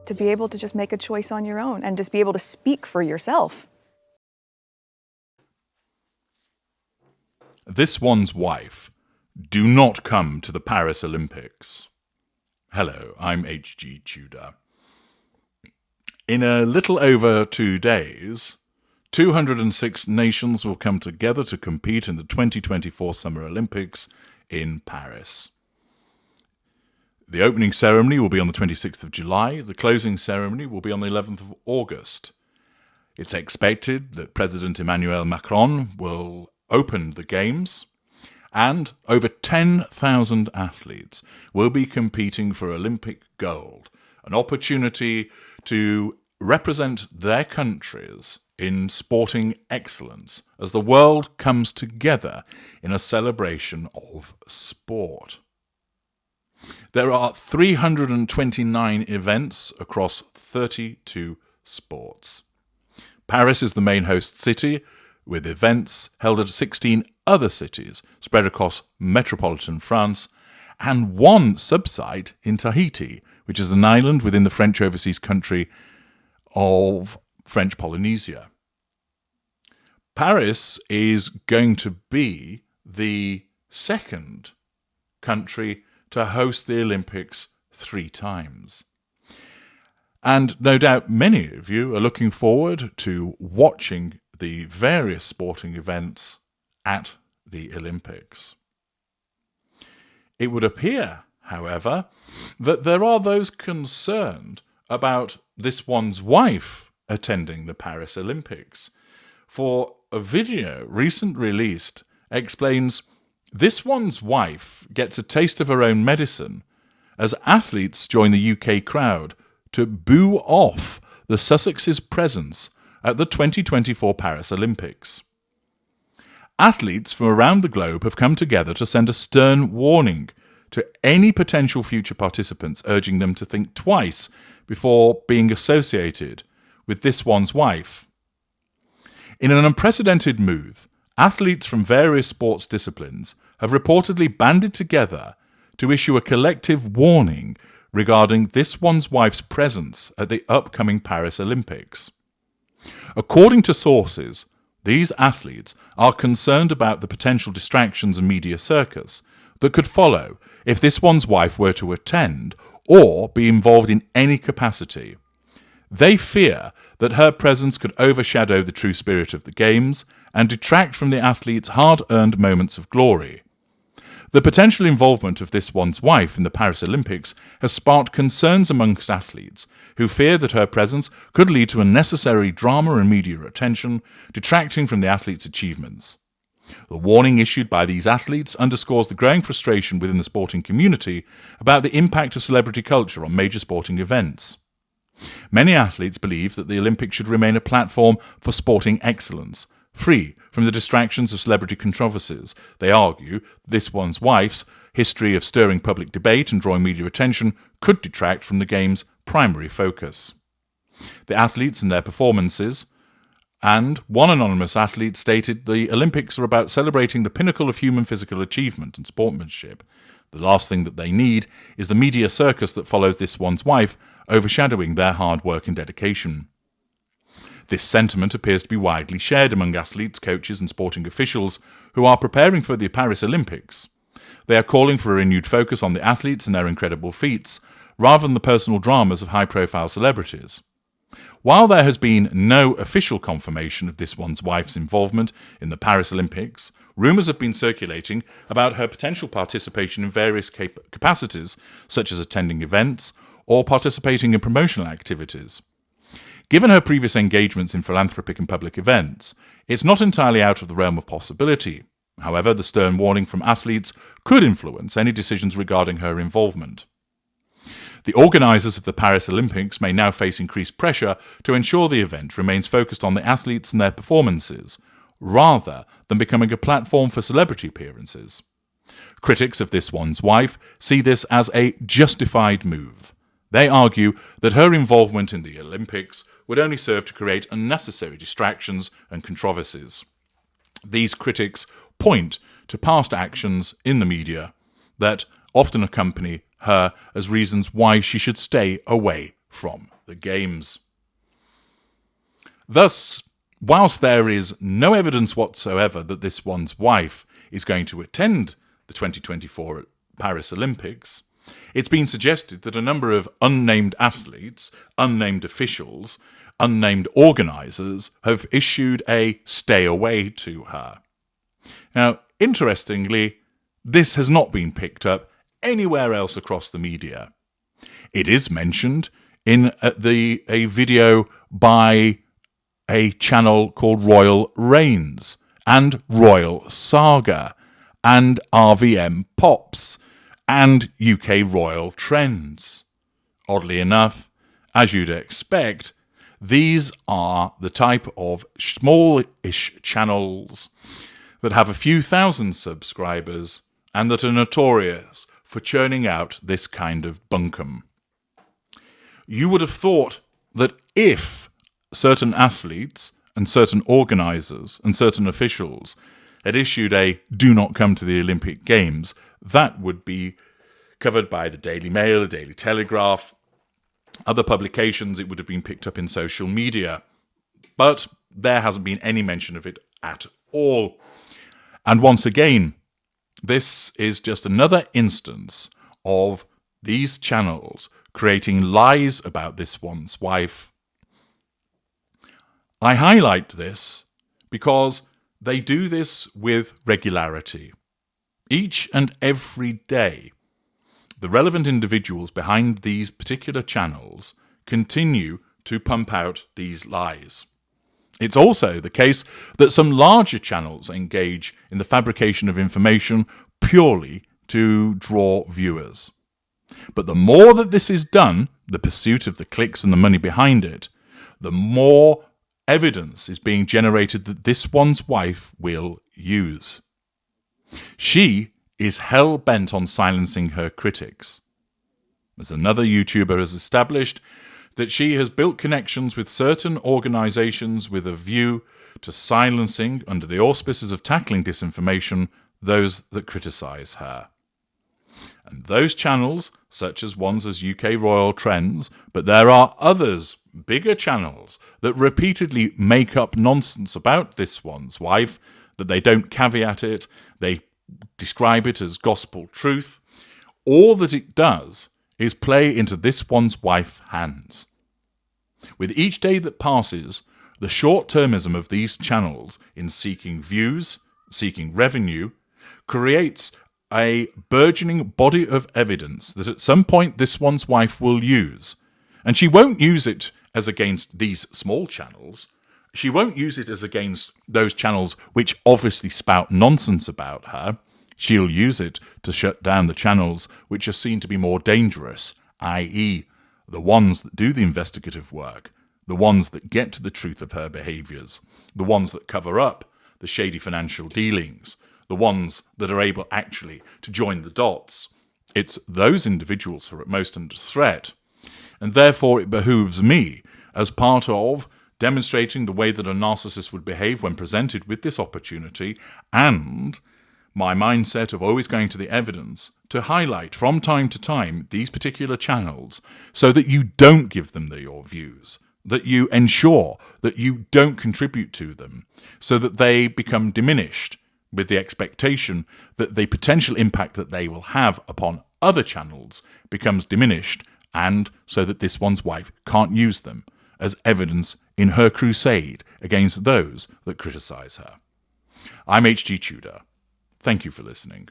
to be able to just make a choice on your own and just be able to speak for yourself. This one's wife. Do not come to the Paris Olympics. Hello, I'm H.G. Tudor. In a little over 2 days, 206 nations will come together to compete in the 2024 Summer Olympics in Paris. The opening ceremony will be on the 26th of July. The closing ceremony will be on the 11th of August. It's expected that President Emmanuel Macron will open the Games, and over 10,000 athletes will be competing for Olympic gold, an opportunity to represent their countries in sporting excellence as the world comes together in a celebration of sport. There are 329 events across 32 sports. Paris is the main host city, with events held at 16 other cities spread across metropolitan France, and one sub-site in Tahiti, which is an island within the French overseas country of French Polynesia. Paris is going to be the second country to host the Olympics 3 times. And no doubt many of you are looking forward to watching the various sporting events at the Olympics. It would appear, however, that there are those concerned about this one's wife attending the Paris Olympics, for a video recently released explains this one's wife gets a taste of her own medicine as athletes join the UK crowd to boo off the Sussexes' presence at the 2024 Paris Olympics. Athletes from around the globe have come together to send a stern warning to any potential future participants, urging them to think twice before being associated with this one's wife. In an unprecedented move, athletes from various sports disciplines have reportedly banded together to issue a collective warning regarding this one's wife's presence at the upcoming Paris Olympics. According to sources, these athletes are concerned about the potential distractions and media circus that could follow if this one's wife were to attend or be involved in any capacity. They fear that her presence could overshadow the true spirit of the Games and detract from the athletes' hard-earned moments of glory. The potential involvement of this one's wife in the Paris Olympics has sparked concerns amongst athletes who fear that her presence could lead to unnecessary drama and media attention, detracting from the athletes' achievements. The warning issued by these athletes underscores the growing frustration within the sporting community about the impact of celebrity culture on major sporting events. Many athletes believe that the Olympics should remain a platform for sporting excellence, free from the distractions of celebrity controversies. They argue this one's wife's history of stirring public debate and drawing media attention could detract from the Games' primary focus. The athletes and their performances, and one anonymous athlete stated the Olympics are about celebrating the pinnacle of human physical achievement and sportsmanship. The last thing that they need is the media circus that follows this one's wife, overshadowing their hard work and dedication. This sentiment appears to be widely shared among athletes, coaches and sporting officials who are preparing for the Paris Olympics. They are calling for a renewed focus on the athletes and their incredible feats, rather than the personal dramas of high-profile celebrities. While there has been no official confirmation of this one's wife's involvement in the Paris Olympics, rumours have been circulating about her potential participation in various capacities, such as attending events or participating in promotional activities. Given her previous engagements in philanthropic and public events, it's not entirely out of the realm of possibility. However, the stern warning from athletes could influence any decisions regarding her involvement. The organisers of the Paris Olympics may now face increased pressure to ensure the event remains focused on the athletes and their performances, rather than becoming a platform for celebrity appearances. Critics of this one's wife see this as a justified move. They argue that her involvement in the Olympics would only serve to create unnecessary distractions and controversies. These critics point to past actions in the media that often accompany her as reasons why she should stay away from the games. Thus, whilst there is no evidence whatsoever that this one's wife is going to attend the 2024 Paris Olympics, it's been suggested that a number of unnamed athletes, unnamed officials, unnamed organisers have issued a stay away to her. Now, interestingly, this has not been picked up anywhere else across the media. It is mentioned in a video by a channel called Royal Reigns and Royal Saga and RVM Pops and UK Royal Trends. Oddly enough, as you'd expect, these are the type of smallish channels that have a few thousand subscribers and that are notorious for churning out this kind of bunkum. You would have thought that if certain athletes and certain organisers and certain officials had issued a "do not come to the Olympic Games," that would be covered by the Daily Mail, the Daily Telegraph, other publications. It would have been picked up in social media. But there hasn't been any mention of it at all. And once again, this is just another instance of these channels creating lies about this one's wife. I highlight this because they do this with regularity. Each and every day, the relevant individuals behind these particular channels continue to pump out these lies. It's also the case that some larger channels engage in the fabrication of information purely to draw viewers. But the more that this is done, the pursuit of the clicks and the money behind it, the more evidence is being generated that this one's wife will use. She is hell-bent on silencing her critics. As another YouTuber has established, that she has built connections with certain organisations with a view to silencing, under the auspices of tackling disinformation, those that criticise her. And those channels, such as ones as UK Royal Trends, but there are others, bigger channels, that repeatedly make up nonsense about this one's wife, that they don't caveat it, they describe it as gospel truth. All that it does is play into this one's wife's hands. With each day that passes, the short-termism of these channels in seeking views, seeking revenue, creates a burgeoning body of evidence that at some point this one's wife will use. And she won't use it as against these small channels. She won't use it as against those channels which obviously spout nonsense about her. She'll use it to shut down the channels which are seen to be more dangerous, i.e., the ones that do the investigative work, the ones that get to the truth of her behaviours, the ones that cover up the shady financial dealings, the ones that are able actually to join the dots. It's those individuals who are at most under threat. And therefore it behooves me, as part of demonstrating the way that a narcissist would behave when presented with this opportunity, and my mindset of always going to the evidence, to highlight from time to time these particular channels so that you don't give them your views, that you ensure that you don't contribute to them, so that they become diminished with the expectation that the potential impact that they will have upon other channels becomes diminished, and so that this one's wife can't use them as evidence in her crusade against those that criticise her. I'm HG Tudor. Thank you for listening.